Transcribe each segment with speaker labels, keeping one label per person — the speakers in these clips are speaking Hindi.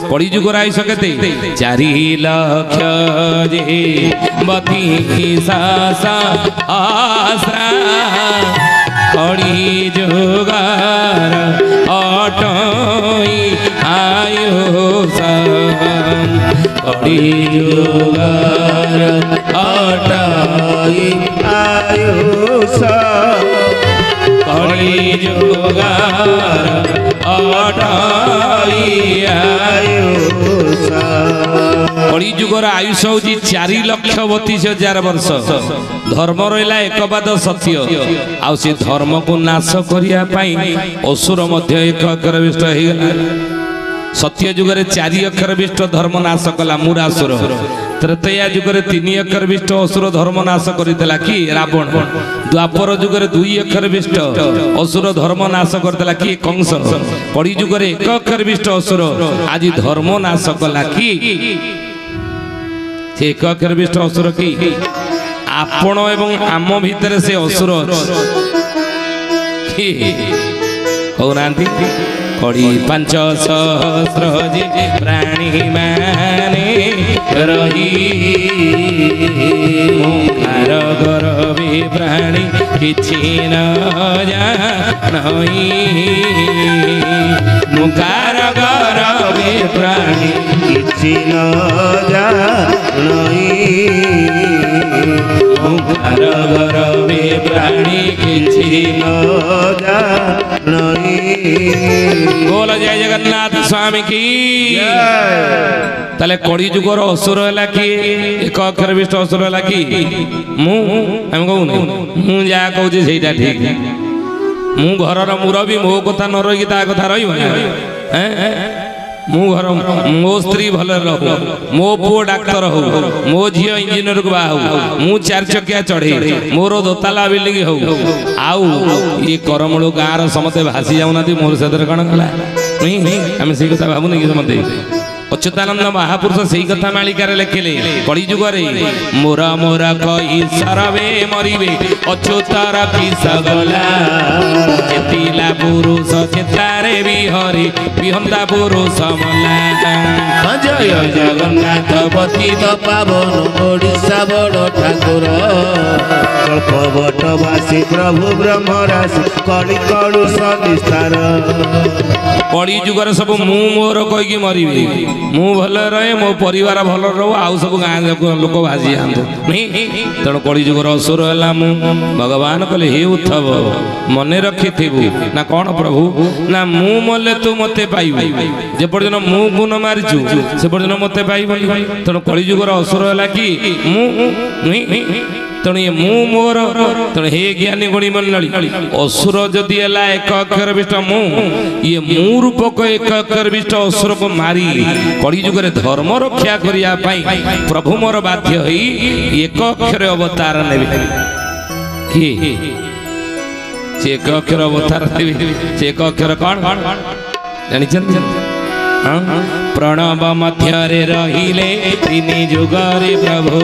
Speaker 1: कड़ी जुगर आयुष केते 4 लाख जे बती सासा आश्रा कड़ी जुगार अटई आयुष कड़ी जुगार अटई आयुष कड़ी जुगार अटई आयुष कड़ी जुगर आयुष हूँ 4,32,000 वर्ष धर्म रहा एक पाद सत्य आउ से धर्म को नाश करने असुर एक अक्षर विष्ट हो गला सत्य जुगरे 4 अक्षर विष्ट धर्म नाश कला मुरासुर त्रेतया जुगरे 3 अक्षर विष्ट असुर धर्म नाश करता कि रावण द्वापर जुगरे 2 अक्षर विष्ट असुर धर्म नाश करता कि कंस कड़ी जुगरे 1 अक्षर विष्ट असुर आज धर्म नाश कला कि 1 अक्षर विष्ट असुर कि आपण एवं आम भितर से असुर कहना कड़ी 5 सहस्र जे प्राणी माने रही मुखार गरबे प्राणी किछि न जानई मुखार गरबे प्राणी किछि न जानई मुखार गरबे प्राणी किछि न जानई बोल जय जगन्नाथ स्वामी की ताले कड़ी जुगर असुर है कि 1 अक्षर विष्ट असुर है कि मु जा कहूँ सेटा ठीक मु घर मुरबी मो कथा न रही कथा रही मु घर मो स्त्री भल रहू मो पुओ डाक्तर हो मो झी इंजीनियर को बाहू मु 4 चकिया चढ़े मोर दोताला बिल्डिंग हो आउ ये करमूल गाँव समस्ते भासी जाऊना मोर से कौन कला आम से कथा भावुनी कि समझे अच्युतानंद महापुरुष से कथा मालिकार लिखिले कड़ी जुगरे मोरा मोरा कई सरवे मरिबे अच्युतर किस गला चेतिला पुरुष चेतारे बिहरी बिहंता पुरुष मला जय जगन्नाथ पतित पावन ओडिशा बड़ ठाकुर कल्पवटवासी प्रभु ब्रह्मराशि कड़ी कड़ुष निस्तार कड़ी जुगर सब मु मोर कहीकि मरिबे मु भल रहे मो परिवार भल रो आउ सब गाँ लोक भाजी जातु तेणु कड़ी जुगर असुर है भगवान कहले हे उद्धव मने रखी ना कौन प्रभु ना मु मले तू मते पाइबु जे पर्यंत मु गुण मारिचु से पर्यंत मते पाइबनि तेणु कड़ी जुगर असुर है कि तेणु ये मु मोर तेणु हे ज्ञानी गुणी मंडली असुर जदि है 1 अक्षर विष्ट मु ये मु रूपक 1 अक्षर विष्ट असुर को मारी कड़ी जुगरे धर्म रक्षा करने प्रभु मोर बाध्य होई 1 अक्षर अवतार नेबे कि 1 अक्षर अवतार नेबे 1 अक्षर कौन जानी प्रणव मध्य रहिले 3 जुगरे प्रभु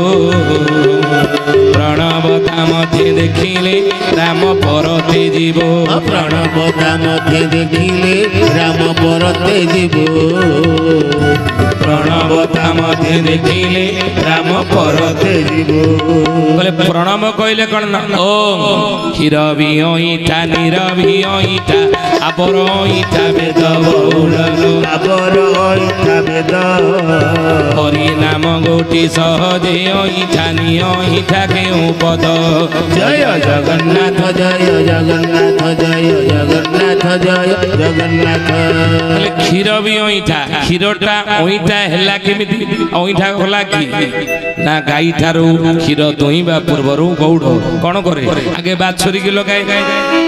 Speaker 1: प्रणवता मध्य देखिले राम परते जीव प्रणवता मध्य देखिले राम परते जीव प्रणवता मध्य देखिले राम परते जीव बोले प्रणव कहले कौन ओम क्षीर भी ओइठा नीर भी ओइठा आपर ओइठा वेद बहुल आपर ओइठा वेद हरि नाम गोटी सहजे ओइठा नि ओइठा के पद जय जगन्नाथ जय जगन्नाथ जय जगन्नाथ जय जगन्नाथ क्षीर भी ओइठा क्षीरटा ओइठा हैला केमिति ओइठा होला कि ना गाई ठारू क्षीर दुईबा पूर्वरु गौड़ कौन करे आगे बाछुरी के लगाए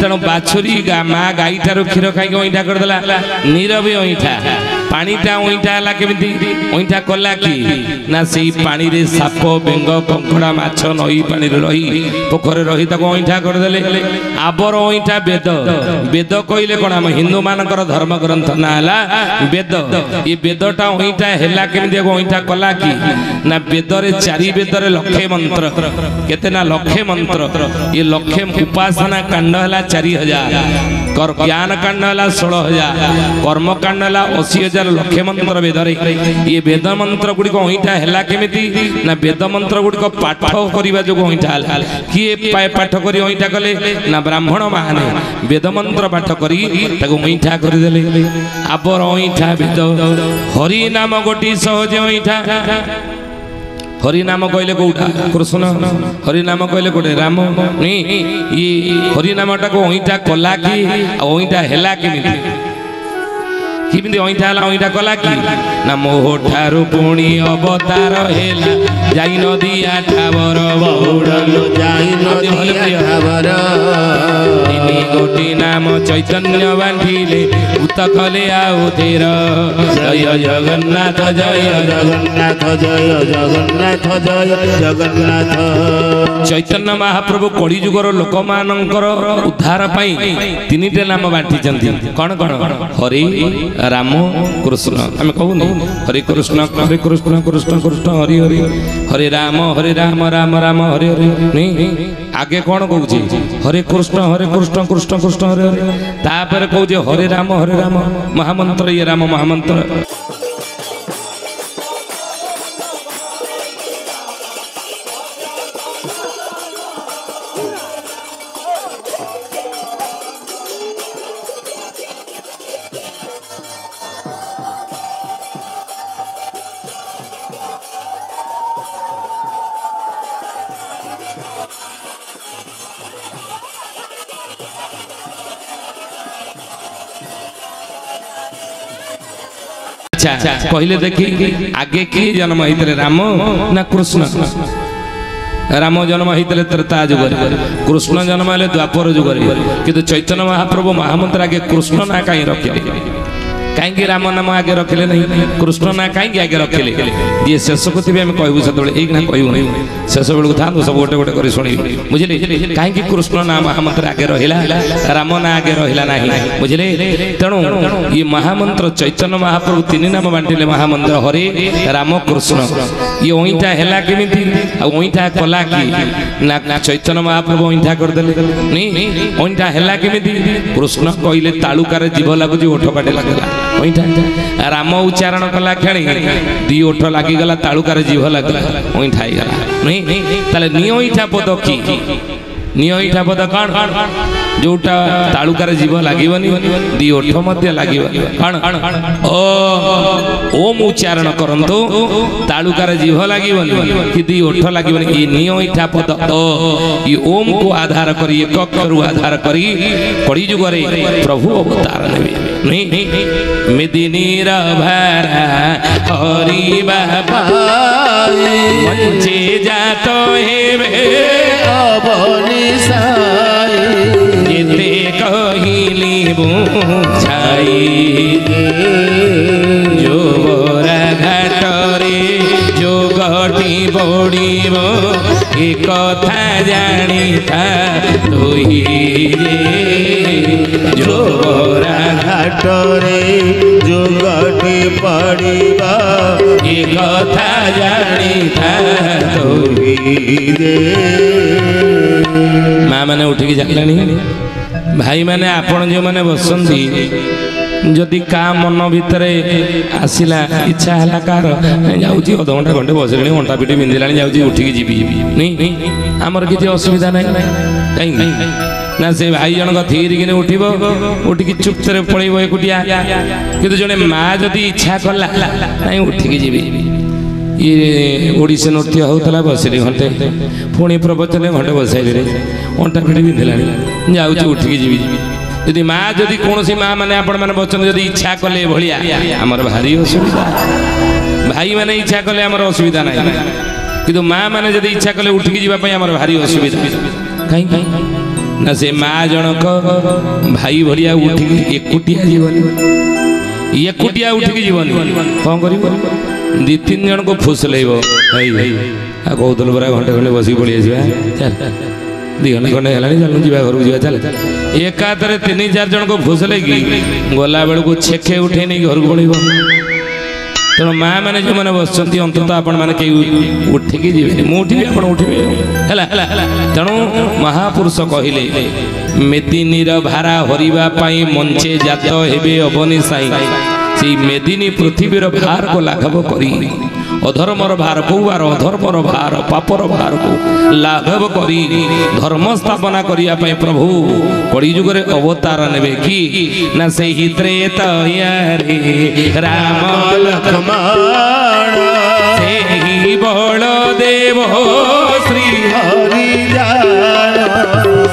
Speaker 1: तेणु बाछुरी माँ गाई ठारू क्षीर खाई ओइठा करदेला नीर भी ओइठा पानीटा ओइठा हैला केमिति ओइठा कला कि ना सेई पानी रे साप बेंग कंकड़ा माछ नई पानी रे रही पोखरे रही ताको ओइठा करदेले आबर ओइठा वेद वेद कहले कोन हम हिंदू मानकर धर्म ग्रंथ ना हला वेद ये वेदटा ओइठा हैला केमिति ओइठा कला कि ना वेद रे 4 वेद रे लक्षे मंत्र केते ना लक्षे मंत्र ये लक्षे उपासना कांड हला 4000 ज्ञान कांड हला 16000 कर्म कांड हला 80,000 लक्षे मंत्र वेदरे ये वेद मंत्र गुड़िक अईटा है केमिति ना वेद मंत्र गुड़िक पाठ करने जो अईटा किए पाठ कर अईटा कले ना ब्राह्मण माने वेद मंत्र पाठ करी अईठा करदे आबर अईठा वेद हरि नाम गोटी सहज अईठा हरि नाम कहले कोटा कृष्ण हरि नाम कहले कोटे राम नहीं ये हरि नामटा को अईठा कला कि अईठा हैला केमिति किमिति अईठा हला अईठा कला कि ना मोह ठारु पुणी अवतार हेला जाई नदिया ठावर बहुड़लो जाई नदिया ठावर तिनी गोटी नाम चैतन्य बांधिले उतकले आउ तेर जय जगन्नाथ जय जगन्नाथ जय जगन्नाथ जय जगन्नाथ चैतन्य महाप्रभु कली जुगर लोक मानकर उद्धार पाई तीनिटे नाम बांटी चंदी कौन कौन हरि राम कृष्ण आम कहूनी हरे कृष्ण कृष्ण कृष्ण हरि हरि हरे राम राम राम हरे हरे नहीं आगे कौन कहूँ हरे कृष्ण कृष्ण कृष्ण हरे हरे तापर कहूँ हरे राम महामंत्र ये राम महामंत्र कहले देखी आगे किए जन्म होते राम ना कृष्ण राम जन्म होते त्रेता जुग कृष्ण जन्म हेले द्वापर जुग किंतु चैतन्य महाप्रभु महामंत्र आगे कृष्ण ना कहीं रखिले कहीं राम नाम आगे रखिले नहीं कृष्ण ना कहीं आगे रखिले जी शेष को थे कहूँ से कहूँ शेष बेलू था सब गोटे गोटे कर शुणी बुझे कहीं कृष्ण नाम महामंत्र आगे रहा राम ना आगे रहा ना बुझे तेणु ये महामंत्र चैतन्य महाप्रभु तीन नाम बांटिले महामंत्र हरे राम कृष्ण ये अईठा है केमिति अईठा कला कि ना चैतन्य महाप्रभु अईठा करदे नहीं अईठा है केमिति कृष्ण कहले तालुकार जीव लगुच ओठ काटे लगला राम उच्चारण कला क्षणी दी ओठ लगिगला तालुकार जीव लगला अईठा गला नहीं ताले नियईठा पद कि नियईठा पद कौन जोटा तालुकार जीव लगनी दी ओठ मध्य लगे कौन ओम उच्चारण करंतु तालुकार जीव लगे कि दी ओठ लगे ये नियईठा पद ये ओम को आधार करी एक अक्षर आधार करी कड़ी जुगरे प्रभु अवतार नेबे नहीं मेदिनीर भारा हरि बाबा मंचे जातो हेबे अबनी साई जेते कहिली बुझाई जोरा घाटरे जो गटी बड़ीब ए कथा जानी था तुही जोरा घाटरे जो गटी पड़ीबा ए कथा जानी था तुही माँ मैंने उठिकी जानी भाई मैंने आपण जो मैंने बसंती जदि का मन भितर आसला इच्छा है कार जाऊँगी अध घंटा घंटे बस घंटा पिटी बिंधिला जाऊँगी उठिकी जीवी नहीं आमर किसी असुविधा ना कहीं ना से भाई जनक थीरिकी उठब उठिकी चुप्तर पड़ब एकुटिया कि जड़े माँ जदि इच्छा कला ना उठिकी जीवी ये ओडिसी नृत्य होता बसली घंटे पुणी प्रवचन घंटे बसैली अंटा पिटी बिंधिला जाऊँगी उठिकी जीवी यदि माँ जदि कौन माँ मैंने आपण मैंने बचन जदि इच्छा कले भाया आमर भारी असुविधा भाई मैंने इच्छा कले आमर असुविधा ना कि माँ मैंने जदि इच्छा कले उठिकी जावाई आमर भारी असुविधा कहीं ना से माँ जनक भाई भाया उठिकी एकुटिया जीवन एकुटिया उठिकी जीवन कौन कर दी तीन जन को फुसलैब कहूल परा घंटे घंटे बसिक पड़ी चल 2 घंटे खंडे है चल जा घर को जा चल एकाथरे 3-4 जन को फुसले कि गला बेलू को छेखे उठे नहीं घर को पड़ब तेणु माँ मैंने जो मैंने बस अंततः आपण मैंने कई उठिकी जी मुझे आप उठे तेणु महापुरुष कहले मेदिनीर भारा हरिबा पाई मंचे जात हेबे अबनी साई से मेदिनी पृथ्वीर भार को लाघव करी अधर्मर भार कौबार अधर्मर भार पापर भार को लाघव करी धर्म स्थापना करिया पई प्रभु कलियुग रे अवतार नेबे कि ना से ही त्रेता रे राम लक्ष्मण से ही बलदेव श्री हरि जान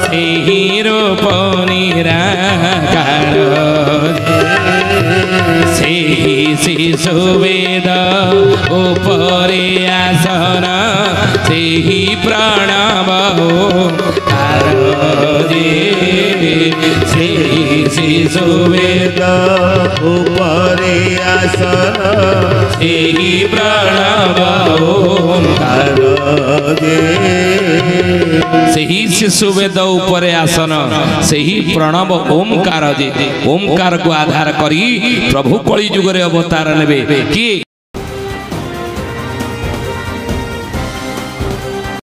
Speaker 1: से ही रूप निराकार से ही शिशु वेद उपरे आसन से ही प्रणव से ही शिशु वेद उपरे आसन से ही प्रणव से ही शिशु वेद उपरे आसन से ही प्रणव ओमकार जे ओमकार को आधार करी प्रभु कलियुग रे अवतार नेबे कि